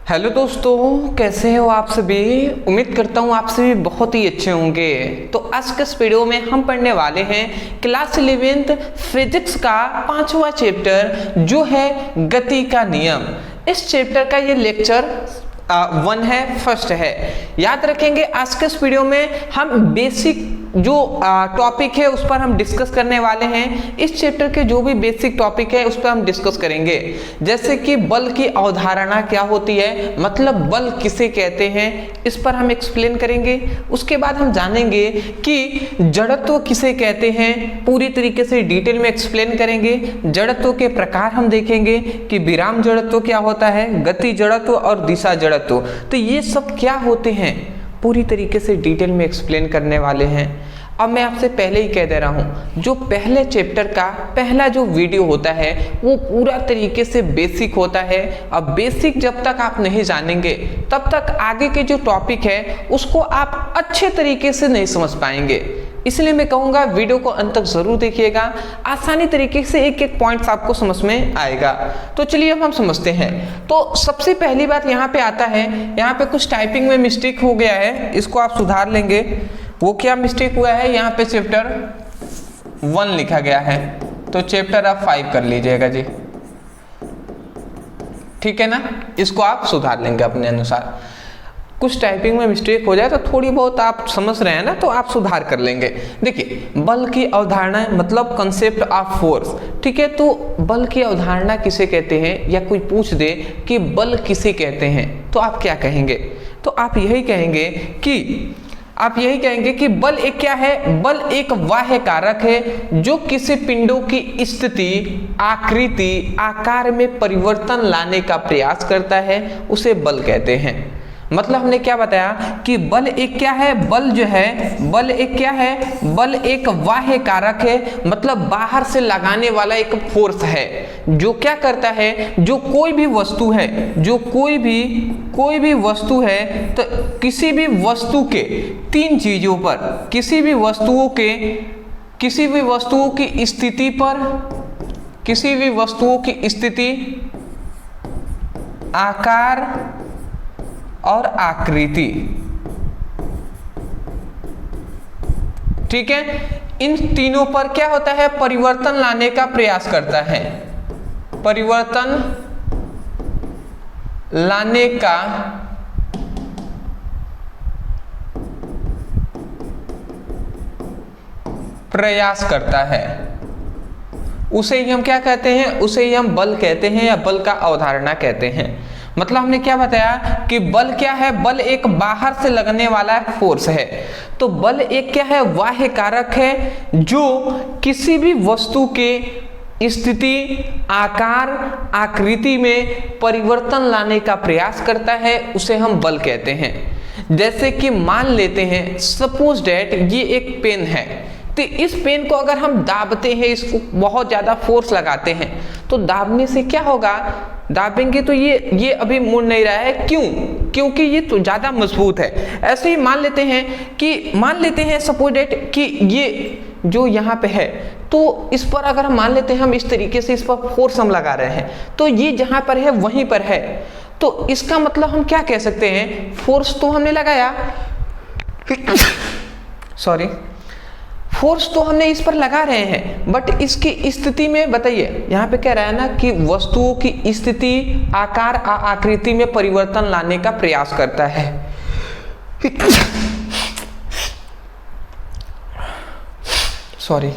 Hello दोस्तों, कैसे हो आप सभी। उम्मीद करता हूँ आप सभी बहुत ही अच्छे होंगे। तो आज के इस वीडियो में हम पढ़ने वाले हैं क्लास 11th फिजिक्स का 5वां चैप्टर जो है गति का नियम। इस चैप्टर का ये लेक्चर 1 है, फर्स्ट है। याद रखेंगे आज के इस वीडियो में हम बेसिक जो टॉपिक है उस पर हम डिस्कस करने वाले हैं। इस चैप्टर के जो भी बेसिक टॉपिक है उस पर हम डिस्कस करेंगे, जैसे कि बल की अवधारणा क्या होती है, मतलब बल किसे कहते हैं, इस पर हम एक्सप्लेन करेंगे। उसके बाद हम जानेंगे कि जड़त्व किसे कहते हैं, पूरी तरीके से डिटेल में एक्सप्लेन करेंगे। जड़त्व के प्रकार हम देखेंगे कि विराम जड़त्व क्या होता है, गति जड़त्व और दिशा जड़त्व, तो ये सब क्या होते हैं पूरी तरीके से डिटेल में एक्सप्लेन करने वाले हैं। अब मैं आपसे पहले ही कह दे रहा हूँ, जो पहले चैप्टर का पहला जो वीडियो होता है वो पूरा तरीके से बेसिक होता है। अब बेसिक जब तक आप नहीं जानेंगे तब तक आगे के जो टॉपिक है उसको आप अच्छे तरीके से नहीं समझ पाएंगे। इसलिए मैं कहूँगा वीडियो को अंत तक जरूर देखिएगा, आसानी तरीके से एक एक पॉइंट्स आपको समझ में आएगा। तो चलिए अब हम समझते हैं। तो सबसे पहली बात यहाँ पे आता है, यहाँ पे कुछ टाइपिंग में मिस्टेक हो गया है, इसको आप सुधार लेंगे। वो क्या मिस्टेक हुआ है, यहाँ पे चैप्टर 1 लिखा गया है, तो चैप्टर आप 5 कर लीजिएगा जी, ठीक है ना। इसको आप सुधार लेंगे अपने अनुसार। कुछ टाइपिंग में मिस्टेक हो जाए तो थोड़ी बहुत आप समझ रहे हैं ना, तो आप सुधार कर लेंगे। देखिए, बल की अवधारणा मतलब कंसेप्ट ऑफ फोर्स, ठीक है। तो बल की अवधारणा किसे कहते हैं, या कोई पूछ दे कि बल किसे कहते हैं, तो आप क्या कहेंगे। तो आप यही कहेंगे कि बल एक क्या है, बल एक बाह्य कारक है जो किसी पिंडों की स्थिति, आकृति, आकार में परिवर्तन लाने का प्रयास करता है, उसे बल कहते हैं। मतलब हमने क्या बताया कि बल एक क्या है, बल जो है, बल एक क्या है, बल एक बाह्य कारक है, मतलब बाहर से लगाने वाला एक फोर्स है जो क्या करता है, जो कोई भी वस्तु है, जो कोई भी वस्तु है, तो किसी भी वस्तु के 3 चीजों पर, किसी भी वस्तुओं की स्थिति पर, किसी भी वस्तुओं की स्थिति, आकार और आकृति, ठीक है, इन तीनों पर क्या होता है, परिवर्तन लाने का प्रयास करता है, परिवर्तन लाने का प्रयास करता है, उसे ही हम क्या कहते हैं, उसे ही हम बल कहते हैं या बल का अवधारणा कहते हैं। मतलब हमने क्या बताया कि बल क्या है, बल एक बाहर से लगने वाला फोर्स है। तो बल एक क्या है, बाह्य कारक है जो किसी भी वस्तु के स्थिति, आकार, आकृति में परिवर्तन लाने का प्रयास करता है, उसे हम बल कहते हैं। जैसे कि मान लेते हैं, सपोज डेट ये एक पेन है, तो इस पेन को अगर हम दाबते हैं, इसको बहुत ज्यादा फोर्स लगाते हैं, तो दाबने से क्या होगा, दाबेंगे तो ये अभी मुड़ नहीं रहा है, क्यों, क्योंकि ये तो ज्यादा मजबूत है। ऐसे ही मान लेते हैं सपोज डेट कि ये जो यहाँ पे है, तो इस पर अगर हम मान लेते हैं, हम इस तरीके से इस पर फोर्स हम लगा रहे हैं, तो ये जहां पर है वहीं पर है, तो इसका मतलब हम क्या कह सकते हैं, फोर्स तो हमने लगाया, सॉरी, फोर्स तो हमने इस पर लगा रहे हैं, बट इसकी स्थिति में बताइए, यहाँ पे कह रहा है ना कि वस्तुओं की स्थिति, आकार, आकृति में परिवर्तन लाने का प्रयास करता है। सॉरी,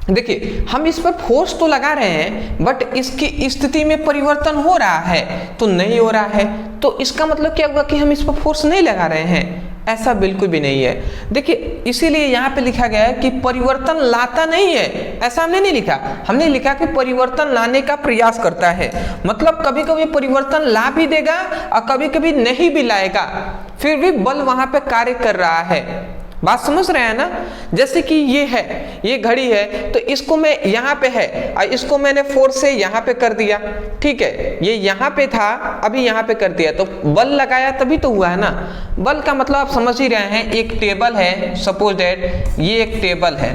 देखिए, हम इस पर फोर्स तो लगा रहे हैं, बट इसकी स्थिति में परिवर्तन हो रहा है तो नहीं हो रहा है, तो इसका मतलब क्या हुआ कि हम इस पर फोर्स नहीं लगा रहे हैं, ऐसा बिल्कुल भी नहीं है। देखिए, इसीलिए यहाँ पे लिखा गया है कि परिवर्तन लाता नहीं है, ऐसा हमने नहीं लिखा, हमने लिखा कि परिवर्तन लाने का प्रयास करता है। मतलब कभी कभी परिवर्तन ला भी देगा और कभी कभी नहीं भी लाएगा, फिर भी बल वहां पे कार्य कर रहा है। बात समझ रहे हैं ना। जैसे कि ये है, ये घड़ी है, तो इसको मैं यहाँ पे है और इसको मैंने फोर्स से यहाँ पे कर दिया, ठीक है, ये यहाँ पे था अभी यहाँ पे कर दिया, तो बल लगाया तभी तो हुआ है ना। बल का मतलब आप समझ ही रहे हैं, एक टेबल है, सपोज दैट ये एक टेबल है,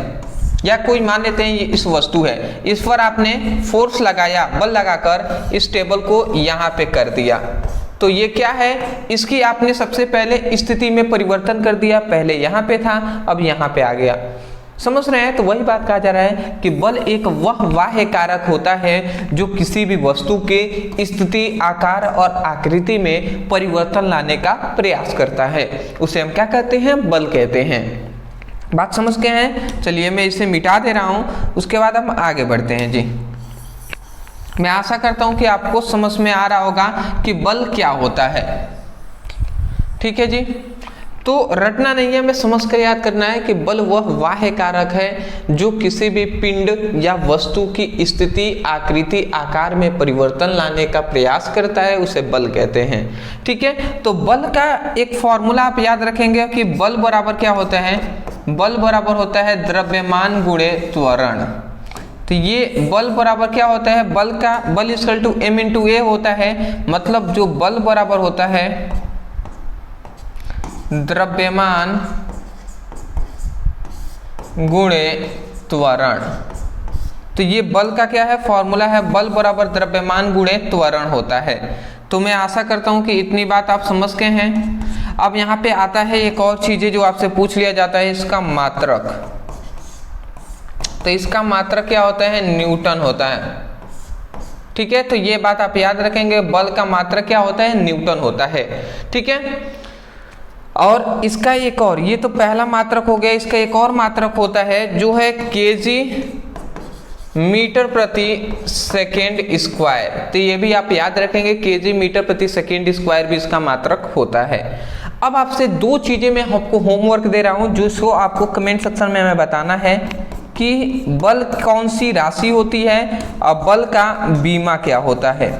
या कोई मान लेते हैं ये इस वस्तु है, इस पर आपने फोर्स लगाया, बल लगाकर इस टेबल को यहाँ पे कर दिया, तो ये क्या है, इसकी आपने सबसे पहले स्थिति में परिवर्तन कर दिया, पहले यहाँ पे था अब यहाँ पे आ गया, समझ रहे हैं। तो वही बात कहा जा रहा है कि बल एक वह बाह्य कारक होता है जो किसी भी वस्तु के स्थिति, आकार और आकृति में परिवर्तन लाने का प्रयास करता है, उसे हम क्या कहते हैं, बल कहते हैं। बात समझ गए हैं। चलिए मैं इसे मिटा दे रहा हूं, उसके बाद हम आगे बढ़ते हैं जी। मैं आशा करता हूं कि आपको समझ में आ रहा होगा कि बल क्या होता है। ठीक है जी, तो रटना नहीं है, मैं समझ कर याद करना है कि बल वह बाह्य कारक है जो किसी भी पिंड या वस्तु की स्थिति, आकृति, आकार में परिवर्तन लाने का प्रयास करता है, उसे बल कहते हैं। ठीक है, तो बल का एक फॉर्मूला आप याद रखेंगे कि बल बराबर क्या होता है, बल बराबर होता है द्रव्यमान गुणे त्वरण। तो ये बल बराबर क्या होता है, बल का बल इक्वल टू m इंटू ए होता है, मतलब जो बल बराबर होता है द्रव्यमान गुणे त्वरण। तो ये बल का क्या है, फॉर्मूला है, बल बराबर द्रव्यमान गुणे त्वरण होता है। तो मैं आशा करता हूं कि इतनी बात आप समझ गए हैं। अब यहाँ पे आता है एक और चीजें जो आपसे पूछ लिया जाता है, इसका मात्रक। तो इसका मात्रक क्या होता है, न्यूटन होता है। ठीक है, तो ये बात आप याद रखेंगे, बल का मात्रक क्या होता है, न्यूटन होता है। ठीक है, और इसका एक और, ये तो पहला मात्रक हो गया, इसका एक और मात्रक होता है जो है केजी मीटर प्रति सेकेंड स्क्वायर। तो ये भी आप याद रखेंगे, केजी मीटर प्रति सेकेंड स्क्वायर भी इसका मात्रक होता है। अब आपसे दो चीजें मैं आपको होमवर्क दे रहा हूं, जिसको आपको कमेंट सेक्शन में हमें बताना है कि बल कौन सी राशि होती है और बल का बीमा क्या होता है।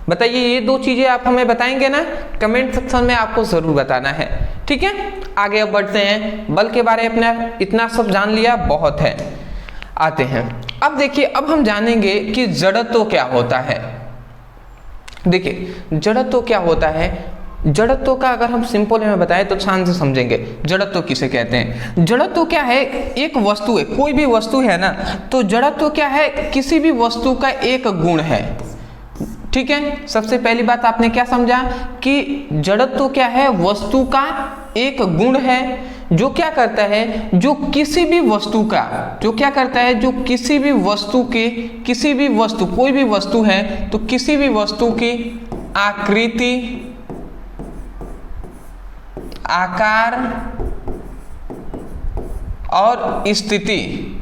बताइए, ये दो चीजें आप हमें बताएंगे ना, कमेंट सेक्शन में आपको जरूर बताना है। ठीक है, आगे अब बढ़ते हैं। बल के बारे में अपना इतना सब जान लिया, बहुत है। आते हैं, अब देखिए, अब हम जानेंगे कि जड़त्व क्या होता है। देखिए, जड़त्व क्या होता है, जड़त्व का अगर हम सिंपल में बताएं तो शान से समझेंगे। जड़त्व किसे कहते हैं, जड़त्व क्या है, एक वस्तु है, कोई भी वस्तु है ना, तो जड़त्व क्या है, किसी भी वस्तु का एक गुण है। ठीक है, सबसे पहली बात आपने क्या समझा कि जड़त्व क्या है, वस्तु का एक गुण है जो क्या करता है, जो किसी भी वस्तु का, जो क्या करता है, जो किसी भी वस्तु की, किसी भी वस्तु, कोई भी वस्तु है तो किसी भी वस्तु की आकृति, आकार और स्थिति,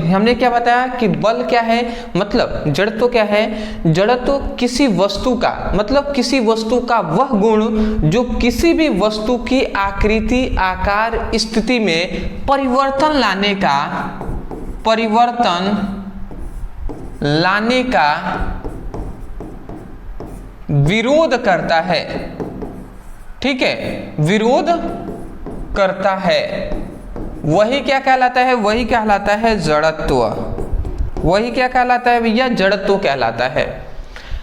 हमने क्या बताया कि बल क्या है, मतलब जड़त्व क्या है, जड़त्व किसी वस्तु का, मतलब किसी वस्तु का वह गुण जो किसी भी वस्तु की आकृति, आकार, स्थिति में परिवर्तन लाने का विरोध करता है। ठीक है, विरोध करता है, वही क्या कहलाता है, वही कहलाता है जड़त्व। वही क्या कहलाता है भैया, जड़त्व कहलाता है।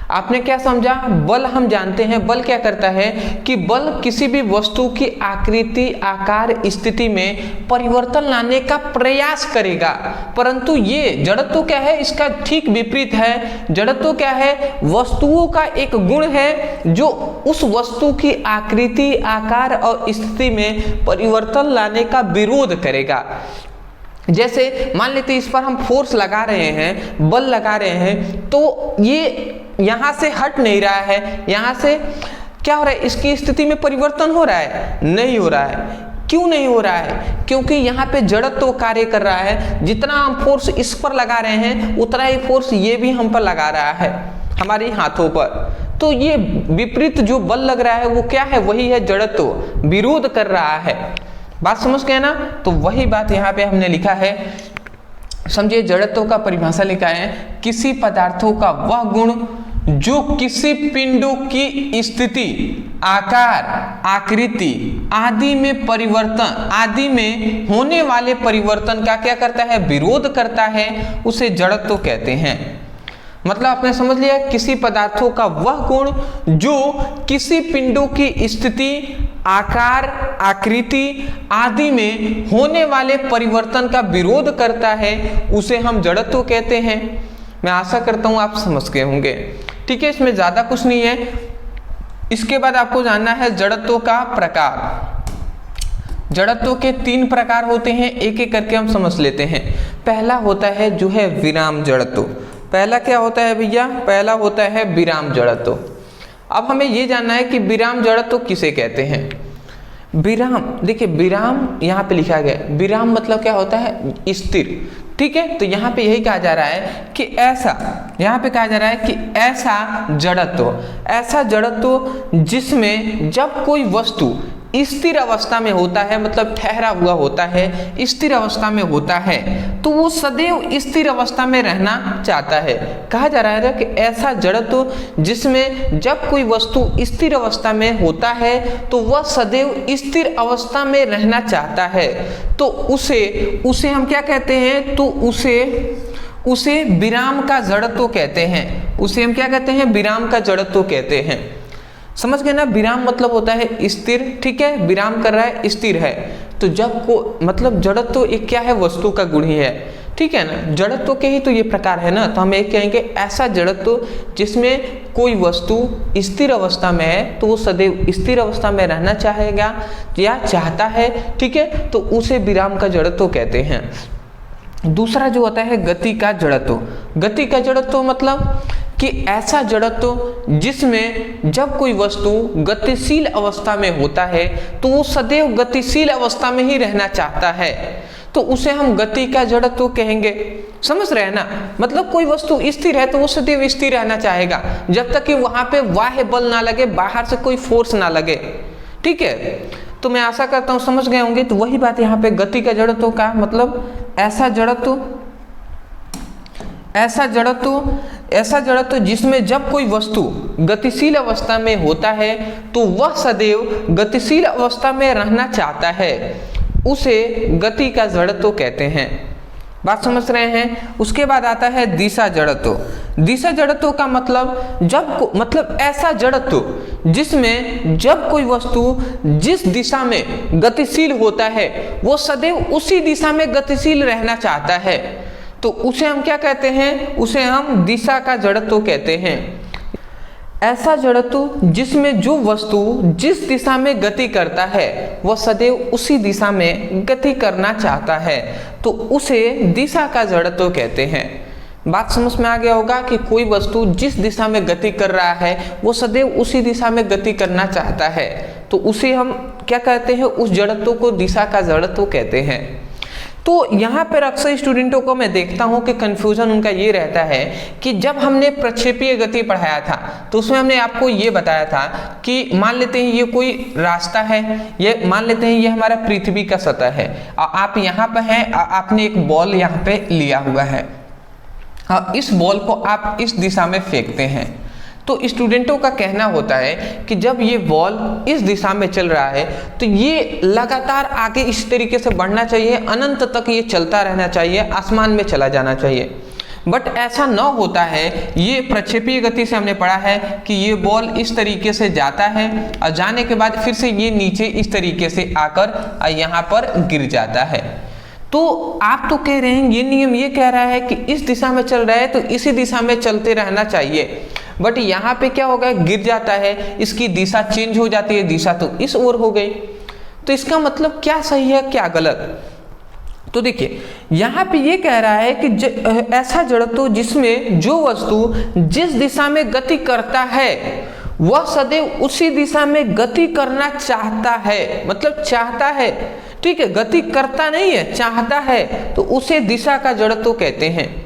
आपने क्या समझा, बल हम जानते हैं, बल क्या करता है कि बल किसी भी वस्तु की आकृति, आकार, स्थिति में परिवर्तन लाने का प्रयास करेगा, परंतु ये जड़त्व क्या है, इसका ठीक विपरीत है। जड़त्व क्या है, वस्तुओं का एक गुण है जो उस वस्तु की आकृति, आकार और स्थिति में परिवर्तन लाने का विरोध करेगा। जैसे मान लेते इस पर हम फोर्स लगा रहे हैं, बल लगा रहे हैं, तो ये यहां से हट नहीं रहा है, यहां से क्या हो रहा है, इसकी स्थिति में परिवर्तन हो रहा है, नहीं हो रहा है। क्यों नहीं हो रहा है, क्योंकि यहाँ पे जड़त्व कार्य कर रहा है। जितना हम फोर्स इस पर लगा रहे हैं उतना ही फोर्स ये भी हम पर लगा रहा है, हमारे हाथों पर। तो ये विपरीत जो बल लग रहा है वो क्या है, वही है जड़त्व, विरोध कर रहा है। बात समझ गए ना, तो वही बात यहाँ पे हमने लिखा है। समझिए, जड़त्व का परिभाषा लिखा है, किसी पदार्थों का वह गुण जो किसी पिंडों की स्थिति, आकार, आकृति आदि में परिवर्तन, आदि में होने वाले परिवर्तन का क्या करता है, विरोध करता है, उसे जड़त्व कहते हैं। मतलब आपने समझ लिया, किसी पदार्थों का वह गुण जो किसी पिंडों की स्थिति, आकार, आकृति आदि में होने वाले परिवर्तन का विरोध करता है उसे हम जड़त्व कहते हैं। मैं आशा करता हूं आप समझ गए होंगे। ठीक है, इसमें ज्यादा कुछ नहीं है। इसके बाद आपको जानना है जड़त्व का प्रकार। जड़त्व के 3 प्रकार होते हैं, एक एक करके हम समझ लेते हैं। पहला होता है जो है विराम जड़त्व। पहला क्या होता है भैया? पहला होता है विराम जड़त्व। अब हमें ये जानना है कि विराम जड़त्व किसे कहते हैं। विराम, देखिए विराम यहाँ पे लिखा गया है, विराम मतलब क्या होता है? स्थिर। ठीक है, तो यहाँ पे यही कहा जा रहा है कि ऐसा, यहाँ पे कहा जा रहा है कि ऐसा जड़त्व जिसमें जब कोई वस्तु स्थिर अवस्था में होता है, मतलब ठहरा हुआ होता है, स्थिर अवस्था में होता है, तो वो सदैव स्थिर अवस्था में रहना चाहता है। कहा जा रहा है कि ऐसा जड़त्व जिसमें जब कोई वस्तु स्थिर अवस्था में होता है तो वह सदैव स्थिर अवस्था में रहना चाहता है, तो उसे हम क्या कहते हैं? तो उसे विराम का जड़त्व कहते हैं। उसे हम क्या कहते हैं? विराम का जड़त्व कहते हैं। समझ गए ना? विराम मतलब होता है स्थिर। ठीक है, विराम कर रहा है, स्थिर है। तो जब को मतलब जड़त्व एक क्या है? वस्तु का गुण ही है। ठीक है ना, जड़त्व के ही तो ये प्रकार है ना। तो हम एक कहेंगे ऐसा जड़त्व जिसमें कोई वस्तु स्थिर अवस्था में है तो वो सदैव स्थिर अवस्था में रहना चाहेगा या चाहता है। ठीक है, तो उसे विराम का जड़त्व कहते हैं। दूसरा जो होता है गति का जड़त्व। गति का जड़त्व मतलब कि ऐसा जड़त्व जिसमें जब कोई वस्तु गतिशील अवस्था में होता है तो वो सदैव गतिशील अवस्था में ही रहना चाहता है, तो उसे हम गति का जड़त्व कहेंगे। समझ रहे हैं ना? मतलब कोई वस्तु स्थिर है तो वो सदैव स्थिर रहना चाहेगा जब तक कि वहां पे बाह्य बल ना लगे, बाहर से कोई फोर्स ना लगे। ठीक है, तो मैं आशा करता हूँ समझ गए होंगे। तो वही बात यहाँ पे गति का जड़त्व का मतलब ऐसा जड़त्व जिसमें जब कोई वस्तु गतिशील अवस्था में होता है तो वह सदैव गतिशील अवस्था में रहना चाहता है, उसे गति का जड़त्व कहते हैं। बात समझ रहे हैं? उसके बाद आता है दिशा जड़त्व। दिशा जड़त्व का मतलब ऐसा जड़त्व जिसमें जब कोई वस्तु जिस दिशा में गतिशील होता है वो सदैव उसी दिशा में गतिशील रहना चाहता है, तो उसे हम क्या कहते हैं? उसे हम दिशा का जड़त्व कहते हैं। ऐसा जड़त्व जिसमें जो वस्तु जिस दिशा में गति करता है वह सदैव उसी दिशा में गति करना चाहता है, तो उसे दिशा का जड़त्व कहते हैं। बात समझ में आ गया होगा कि कोई वस्तु जिस दिशा में गति कर रहा है वो सदैव उसी दिशा में गति करना चाहता है, तो उसे हम क्या कहते हैं? उस जड़त्व को दिशा का जड़त्व कहते हैं। तो यहाँ पर अक्सर स्टूडेंटों को मैं देखता हूँ कि कंफ्यूजन उनका ये रहता है कि जब हमने प्रक्षेपीय गति पढ़ाया था तो उसमें हमने आपको ये बताया था कि मान लेते हैं ये कोई रास्ता है, ये मान लेते हैं ये हमारा पृथ्वी का सतह है, आप यहाँ पर हैं, आपने एक बॉल यहाँ पे लिया हुआ है, इस बॉल को आप इस दिशा में फेंकते हैं, तो स्टूडेंटों का कहना होता है कि जब ये बॉल इस दिशा में चल रहा है तो ये लगातार आगे इस तरीके से बढ़ना चाहिए, अनंत तक ये चलता रहना चाहिए, आसमान में चला जाना चाहिए। बट ऐसा न होता है। ये प्रक्षेपीय गति से हमने पढ़ा है कि ये बॉल इस तरीके से जाता है और जाने के बाद फिर से ये नीचे इस तरीके से आकर यहाँ पर गिर जाता है। तो आप तो कह रहे हैं ये नियम ये कह रहा है कि इस दिशा में चल रहा है तो इसी दिशा में चलते रहना चाहिए, बट यहाँ पे क्या होगा? गिर जाता है, इसकी दिशा चेंज हो जाती है, दिशा तो इस ओर हो गई। तो इसका मतलब क्या सही है क्या गलत? तो देखिए यहाँ पे ये कह रहा है कि ऐसा जड़त्व जिसमें जो वस्तु जिस दिशा में गति करता है वह सदैव उसी दिशा में गति करना चाहता है, मतलब चाहता है। ठीक है, गति करता नहीं है, चाहता है, तो उसे दिशा का जड़त्व कहते हैं।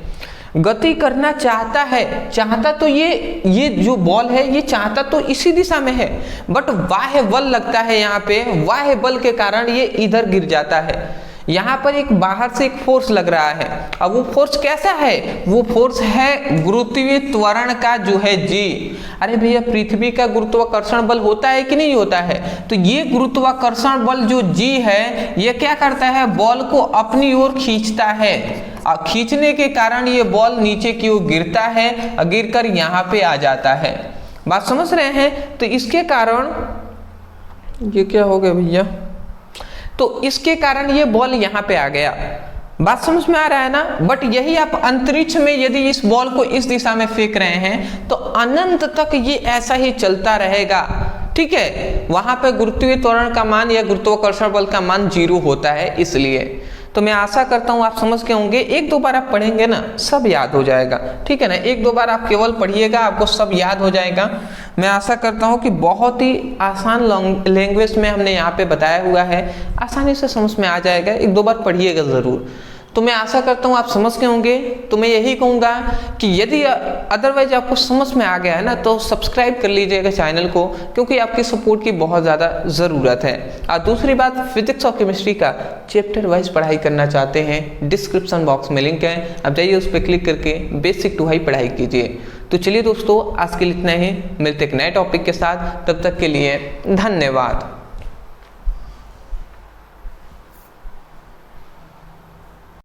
गति करना चाहता है, चाहता तो ये जो बॉल है ये चाहता तो इसी दिशा में है, बट बाह्य बल लगता है यहाँ पे, बाह्य बल के कारण ये इधर गिर जाता है। यहाँ पर एक बाहर से एक फोर्स लग रहा है। अब वो फोर्स कैसा है? वो फोर्स है गुरुत्वीय त्वरण का जो है जी। अरे भैया पृथ्वी का गुरुत्वाकर्षण बल होता है कि नहीं होता है? तो ये गुरुत्वाकर्षण बल जो जी है ये क्या करता है? बॉल को अपनी ओर खींचता है, और खींचने के कारण ये बॉल नीचे की ओर गिरता है और गिरकर यहाँ पे आ जाता है। बात समझ रहे हैं? तो इसके कारण ये क्या हो गया भैया, तो इसके कारण ये बॉल यहाँ पे आ गया। बात समझ में आ रहा है ना। बट यही आप अंतरिक्ष में यदि इस बॉल को इस दिशा में फेंक रहे हैं तो अनंत तक ये ऐसा ही चलता रहेगा, ठीक है। वहां पे गुरुत्वीय त्वरण का मान या गुरुत्वाकर्षण बल का मान 0 होता है, इसलिए। तो मैं आशा करता हूं आप समझ के होंगे। एक दो बार आप पढ़ेंगे ना सब याद हो जाएगा, ठीक है ना। एक दो बार आप केवल पढ़िएगा, आपको सब याद हो जाएगा। मैं आशा करता हूं कि बहुत ही आसान लैंग्वेज में हमने यहाँ पे बताया हुआ है, आसानी से समझ में आ जाएगा। एक दो बार पढ़िएगा जरूर। तो मैं आशा करता हूँ आप समझ के होंगे। तो मैं यही कहूँगा कि यदि अदरवाइज आपको समझ में आ गया है ना तो सब्सक्राइब कर लीजिएगा चैनल को, क्योंकि आपकी सपोर्ट की बहुत ज़्यादा ज़रूरत है। और दूसरी बात, फिजिक्स और केमिस्ट्री का चैप्टर वाइज पढ़ाई करना चाहते हैं, डिस्क्रिप्शन बॉक्स में लिंक है, आप जाइए उस पर क्लिक करके बेसिक टू हाई पढ़ाई कीजिए। तो चलिए दोस्तों, आज के लिए इतना ही, मिलते एक नए टॉपिक के साथ, तब तक के लिए धन्यवाद।